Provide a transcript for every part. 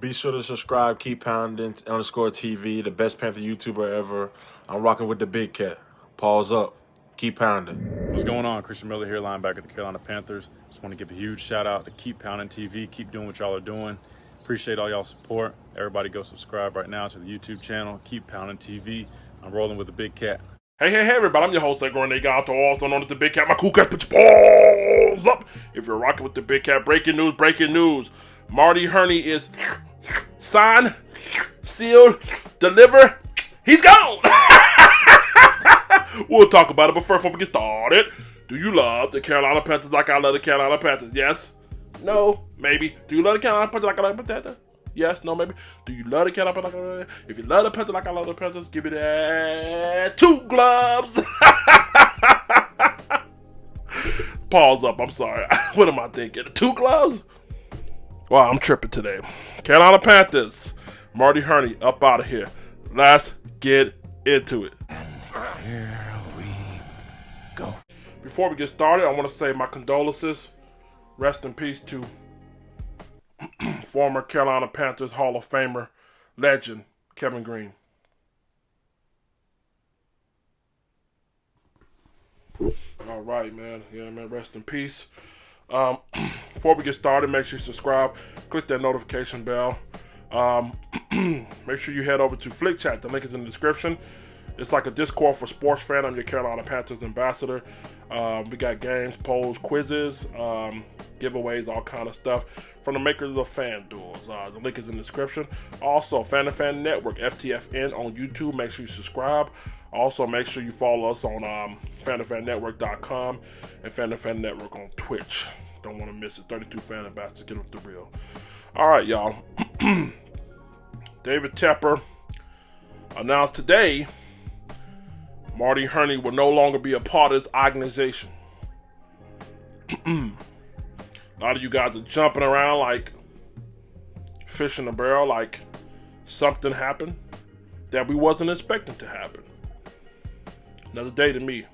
Be sure to subscribe, keep pounding _TV, the best Panther YouTuber ever. I'm rocking with the Big Cat. Pause up. Keep pounding. What's going on? Christian Miller here, linebacker of the Carolina Panthers. Just want to give a huge shout out to Keep Pounding TV. Keep doing what y'all are doing. Appreciate all y'all support. Everybody go subscribe right now to the YouTube channel, Keep Pounding TV. I'm rolling with the Big Cat. Hey, everybody, I'm your host, Gato, also known as the Big Cat. My cool cat, put your balls up. If you're rocking with the Big Cat, breaking news. Marty Hurney is signed, sealed, delivered. He's gone. We'll talk about it, but first, before we get started, do you love the Carolina Panthers like I love the Carolina Panthers? Yes? No? Maybe? Do you love the Carolina Panthers like I love the Panthers? Yes? No? Maybe? Do you love the Carolina Panthers like I love the Panthers? If you love the Panthers like I love the Panthers, give me that 2 gloves. Pause up. I'm sorry. What am I thinking? 2 gloves? Wow, I'm tripping today. Carolina Panthers. Marty Hurney up out of here. Let's get into it. Here we go. Before we get started, I want to say my condolences. Rest in peace to former Carolina Panthers Hall of Famer, legend, Kevin Green. All right, man. Yeah, man, rest in peace. Before we get started, make sure you subscribe. Click that notification bell. Make sure you head over to Flick Chat. The link is in the description. It's like a Discord for sports fan. I'm your Carolina Panthers ambassador. We got games, polls, quizzes, giveaways, all kind of stuff from the makers of FanDuels. The link is in the description. Also, FTFN Network, FTFN on YouTube. Make sure you subscribe. Also, make sure you follow us on FTFNNetwork.com and FTFN Network on Twitch. Don't want to miss it. 32 fan ambassadors, get with the real. All right, y'all. David Tepper announced today Marty Hurney will no longer be a part of this organization. A lot of you guys are jumping around like fish in a barrel, like something happened that we wasn't expecting to happen. Another day to me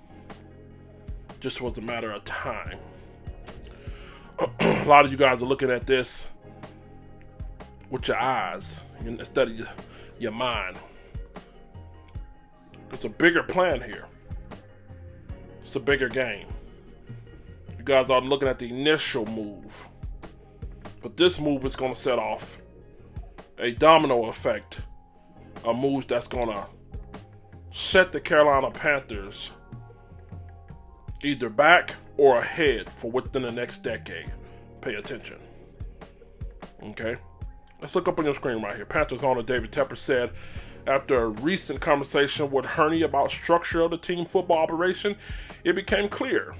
just was a matter of time. A lot of you guys are looking at this with your eyes instead of your mind. It's a bigger plan here. It's a bigger game. You guys are looking at the initial move. But this move is going to set off a domino effect of moves that's going to set the Carolina Panthers either back or ahead for within the next decade. Pay attention. Okay? Let's look up on your screen right here. Panthers owner David Tepper said, after a recent conversation with Hurney about structure of the team football operation, it became clear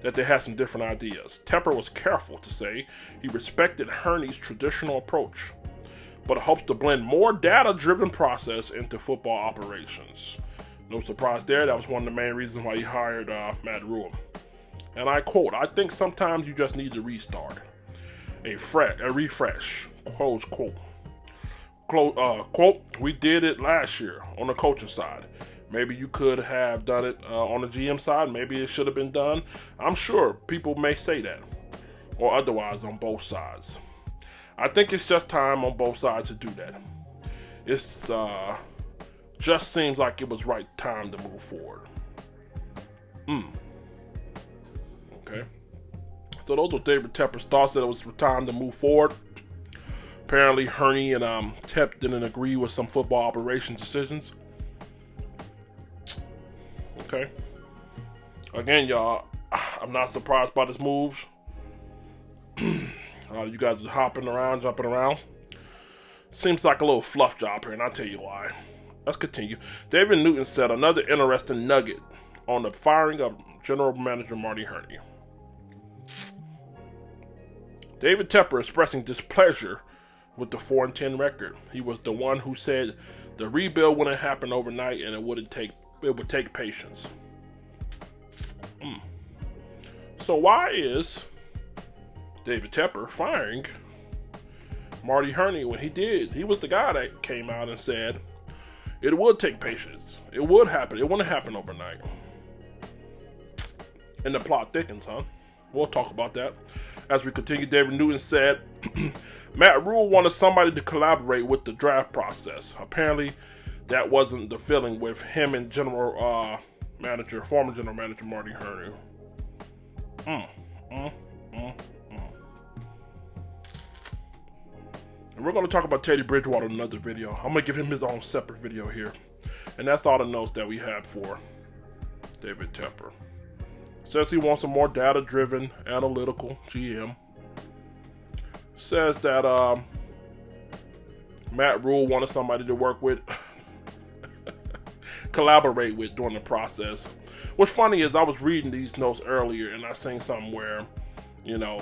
that they had some different ideas. Tepper was careful to say he respected Hurney's traditional approach, but hopes to blend more data-driven process into football operations. No surprise there, that was one of the main reasons why he hired Matt Rhule. And I quote, "I think sometimes you just need to restart. A refresh," close quote. Quote, "We did it last year on the coaching side. Maybe you could have done it on the GM side. Maybe it should have been done. I'm sure people may say that, or otherwise on both sides. I think it's just time on both sides to do that. It's just seems like it was right time to move forward." Okay. So those were David Tepper's thoughts that it was time to move forward. Apparently, Hurney and Tep didn't agree with some football operations decisions. Okay. Again, y'all, I'm not surprised by this move. You guys are hopping around, jumping around. Seems like a little fluff job here, and I'll tell you why. Let's continue. David Newton said another interesting nugget on the firing of General Manager Marty Hurney. David Tepper expressing displeasure with the 4-10 record. He was the one who said the rebuild wouldn't happen overnight and it would take patience. So why is David Tepper firing Marty Hurney when he did? He was the guy that came out and said it would take patience. It would happen. It wouldn't happen overnight. And the plot thickens, huh? We'll talk about that. As we continue, David Newton said Matt Rhule wanted somebody to collaborate with the draft process. Apparently, that wasn't the feeling with him and former general manager Marty Hurney. And we're going to talk about Teddy Bridgewater in another video. I'm going to give him his own separate video here. And that's all the notes that we have for David Tepper. Says he wants a more data-driven, analytical GM. Says that Matt Rhule wanted somebody to work with, collaborate with during the process. What's funny is I was reading these notes earlier and I seen something where, you know,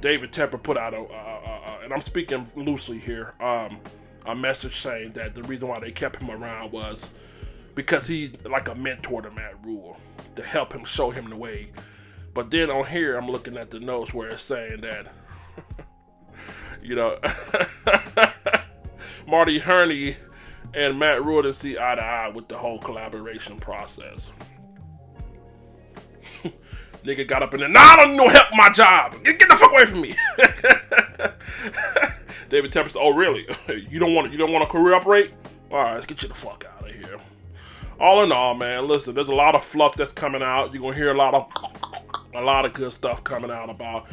David Tepper put out and I'm speaking loosely here, a message saying that the reason why they kept him around was because he's like a mentor to Matt Rhule to help him, show him the way. But then on here, I'm looking at the notes where it's saying that, you know, Marty Hurney and Matt Rhule didn't see eye to eye with the whole collaboration process. Nigga got up in there, nah, I don't need no help in my job. Get the fuck away from me. David Tepper said, oh really? You don't want to career operate? Alright, let's get you the fuck out of here. All in all, man, listen, there's a lot of fluff that's coming out. You're gonna hear a lot of good stuff coming out about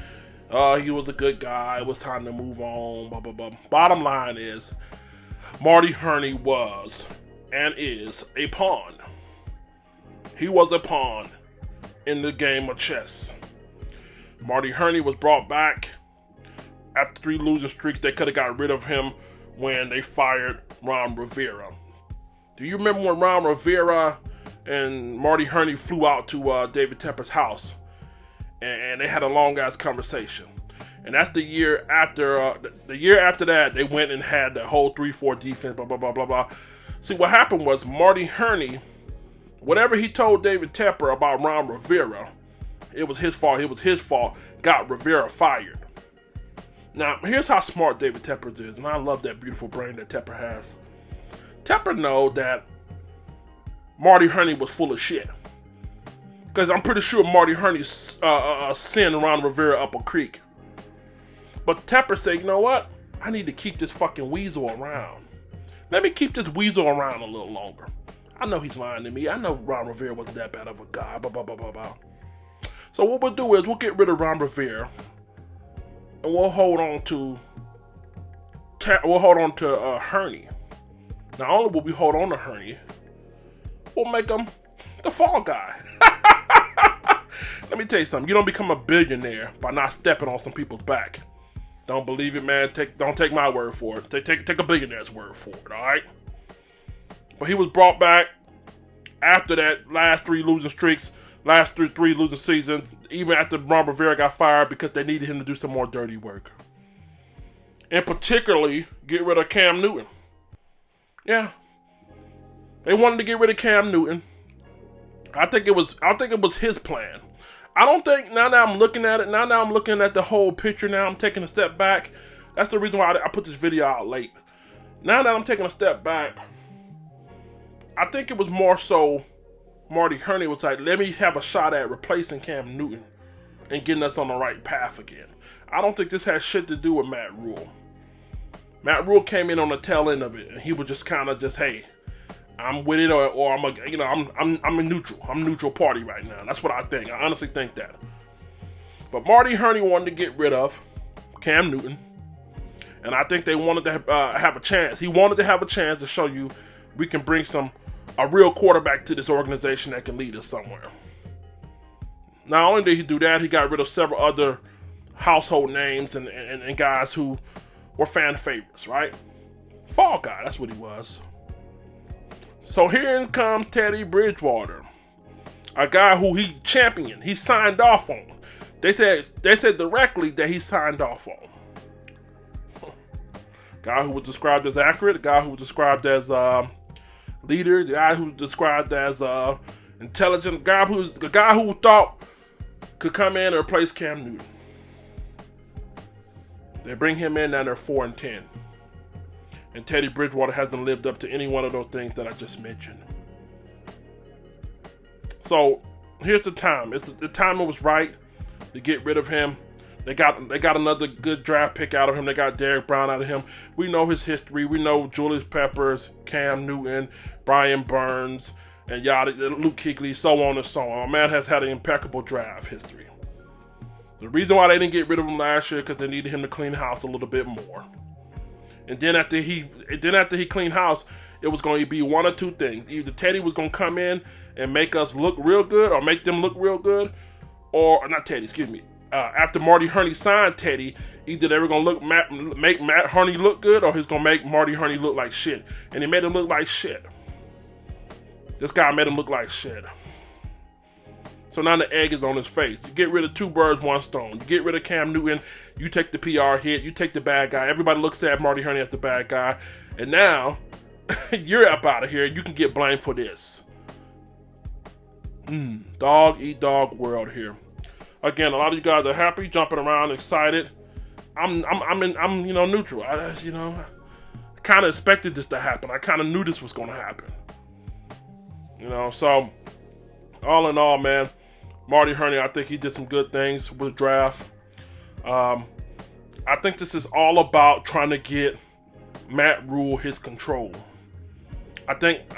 he was a good guy, it was time to move on, blah blah blah. Bottom line is Marty Hurney was and is a pawn. He was a pawn in the game of chess. Marty Hurney was brought back after 3 losing streaks. They could have got rid of him when they fired Ron Rivera. Do you remember when Ron Rivera and Marty Hurney flew out to David Tepper's house and they had a long ass conversation? And that's the year after. The year after that, they went and had the whole 3-4 defense. Blah blah blah blah blah. See, what happened was Marty Hurney, whatever he told David Tepper about Ron Rivera, it was his fault. It was his fault. Got Rivera fired. Now, here's how smart David Tepper is, and I love that beautiful brain that Tepper has. Tepper know that Marty Hurney was full of shit. Because I'm pretty sure Marty Hurney sent Ron Rivera up a creek. But Tepper said, you know what? I need to keep this fucking weasel around. Let me keep this weasel around a little longer. I know he's lying to me. I know Ron Rivera wasn't that bad of a guy. Blah, blah, blah, blah, blah. So what we'll do is we'll get rid of Ron Rivera. And we'll hold on to Hurney. Not only will we hold on to Hurney, we'll make him the fall guy. Let me tell you something. You don't become a billionaire by not stepping on some people's back. Don't believe it, man. Don't take my word for it. Take a billionaire's word for it, all right? But he was brought back after that last 3 losing streaks, last three losing seasons, even after Ron Rivera got fired because they needed him to do some more dirty work. And particularly, get rid of Cam Newton. Yeah. They wanted to get rid of Cam Newton. I think it was his plan. I don't think, now that I'm looking at it, now that I'm looking at the whole picture, now I'm taking a step back. That's the reason why I put this video out late. Now that I'm taking a step back, I think it was more so Marty Hurney was like, let me have a shot at replacing Cam Newton and getting us on the right path again. I don't think this has shit to do with Matt Rhule. Matt Rhule came in on the tail end of it, and he was just kind of just, hey, I'm with it, or I'm a, you know, I'm a neutral. I'm a neutral party right now. That's what I think. I honestly think that. But Marty Hurney wanted to get rid of Cam Newton, and I think they wanted to have a chance. He wanted to have a chance to show you we can bring a real quarterback to this organization that can lead us somewhere. Not only did he do that, he got rid of several other household names and guys who were fan favorites, right? Fall guy, that's what he was. So here comes Teddy Bridgewater, a guy who he championed, he signed off on. They said directly that he signed off on. Guy who was described as accurate, a guy who was described as leader, the guy who was described as intelligent, the guy who thought could come in and replace Cam Newton. They bring him in, now they're 4-10. And Teddy Bridgewater hasn't lived up to any one of those things that I just mentioned. So here's the time. The timing was right to get rid of him. They got another good draft pick out of him. They got Derek Brown out of him. We know his history. We know Julius Peppers, Cam Newton, Brian Burns, and Luke Kuechly, so on and so on. My man has had an impeccable draft history. The reason why they didn't get rid of him last year because they needed him to clean house a little bit more. And then after he cleaned house, it was going to be one or two things. Either Teddy was going to come in and make us look real good, or make them look real good, or not Teddy, excuse me. After Marty Hurney signed Teddy, either they were going to make Matt Hurney look good, or he's going to make Marty Hurney look like shit. And he made him look like shit. This guy made him look like shit. So now the egg is on his face. You get rid of 2 birds, 1 stone. You get rid of Cam Newton, you take the PR hit, you take the bad guy. Everybody looks at Marty Hurney as the bad guy. And now, you're up out of here. You can get blamed for this. Dog eat dog world here. Again, a lot of you guys are happy, jumping around, excited. I'm neutral. I kind of expected this to happen. I kind of knew this was going to happen. So all in all, man, Marty Hurney, I think he did some good things with draft. I think this is all about trying to get Matt Rhule his control. I think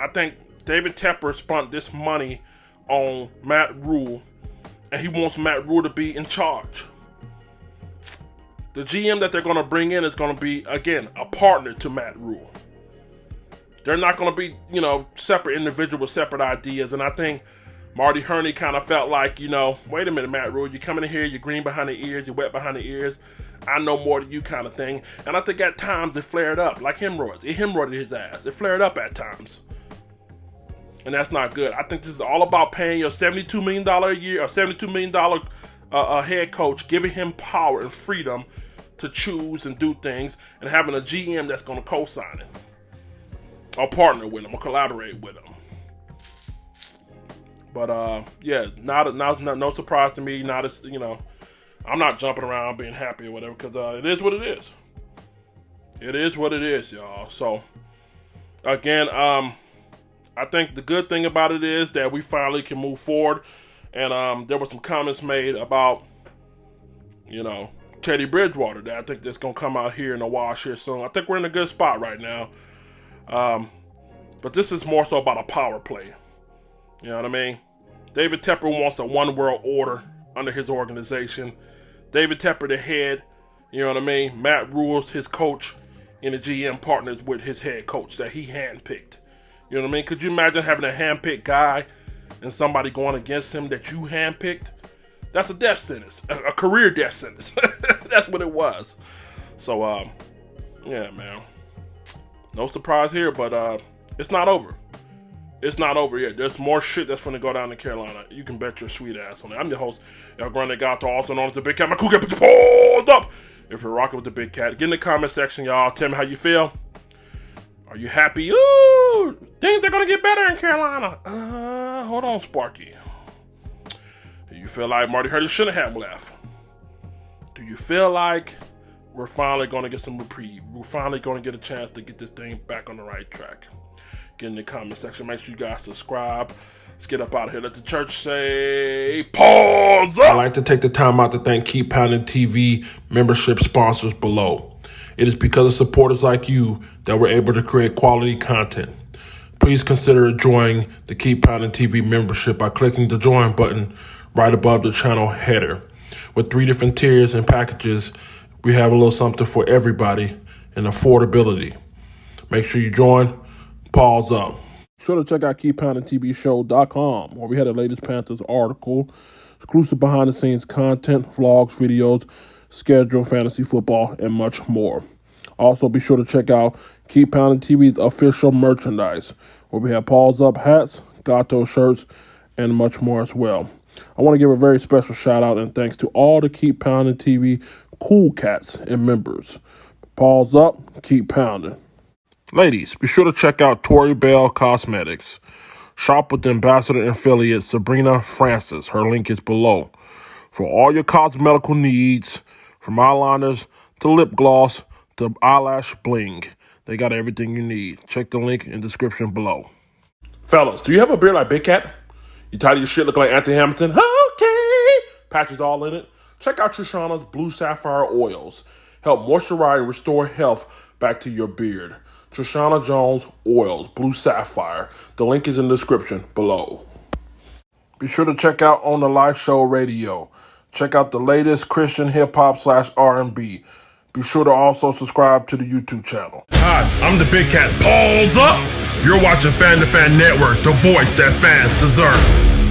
David Tepper spent this money on Matt Rhule, and he wants Matt Rhule to be in charge. The GM that they're going to bring in is going to be, again, a partner to Matt Rhule. They're not going to be, separate individuals with separate ideas. And I think Marty Hurney kind of felt like, wait a minute, Matt Rhule, you're coming in here, you're green behind the ears, you're wet behind the ears. I know more than you kind of thing. And I think at times it flared up like hemorrhoids. It hemorrhoided his ass. It flared up at times. And that's not good. I think this is all about paying your $72 million a year or $72 million head coach, giving him power and freedom to choose and do things, and having a GM that's going to co-sign it or partner with him or collaborate with him. But no surprise to me. Not as I'm not jumping around being happy or whatever, because it is what it is. It is what it is, y'all. So again, I think the good thing about it is that we finally can move forward. And there were some comments made about, Teddy Bridgewater that I think that's going to come out here in the wash here soon. I think we're in a good spot right now. But this is more so about a power play. You know what I mean? David Tepper wants a one world order under his organization. David Tepper, the head, you know what I mean? Matt Rhule's his coach, and the GM partners with his head coach that he handpicked. You know what I mean? Could you imagine having a handpicked guy and somebody going against him that you handpicked? That's a death sentence, a career death sentence. That's what it was. So, yeah, man. No surprise here, but it's not over. It's not over yet. There's more shit that's going to go down in Carolina. You can bet your sweet ass on it. I'm your host, El Grande Gato, also known as the Big Cat. My cool cat, put your paws up if you're rocking with the Big Cat. Get in the comment section, y'all. Tell me how you feel. Are you happy? Ooh, things are going to get better in Carolina. Hold on, Sparky. Do you feel like Marty Hurney shouldn't have left? Do you feel like we're finally going to get some reprieve? We're finally going to get a chance to get this thing back on the right track. Get in the comment section. Make sure you guys subscribe. Let's get up out of here. Let the church say, pause up. I'd like to take the time out to thank Keep Pounding TV membership sponsors below. It is because of supporters like you that we're able to create quality content. Please consider joining the Keep Pounding TV membership by clicking the join button right above the channel header. With 3 different tiers and packages, we have a little something for everybody and affordability. Make sure you join. Pause up. Sure to check out KeepPoundingTVShow.com, where we had the latest Panthers article, exclusive behind-the-scenes content, vlogs, videos, schedule, fantasy football, and much more. Also, be sure to check out Keep Pounding TV's official merchandise, where we have Pause Up hats, Gato shirts, and much more as well. I want to give a very special shout-out and thanks to all the Keep Pounding TV cool cats and members. Pause Up, keep pounding. Ladies, be sure to check out Tori Bell Cosmetics. Shop with the ambassador and affiliate Sabrina Francis. Her link is below. For all your cosmetical needs, from eyeliners to lip gloss to eyelash bling, they got everything you need. Check the link in the description below. Fellas, do you have a beard like Big Cat? You tired of your shit looking like Anthony Hamilton? Okay. Patches all in it. check out Trishana's Blue Sapphire oils. Help moisturize and restore health back to your beard. Trishana Jones Oils, Blue Sapphire. The link is in the description below. Be sure to check out On the Live Show Radio. Check out the latest Christian hip-hop / R&B. Be sure to also subscribe to the YouTube channel. Hi, I'm the Big Cat. Pause up! You're watching Fan to Fan Network, the voice that fans deserve.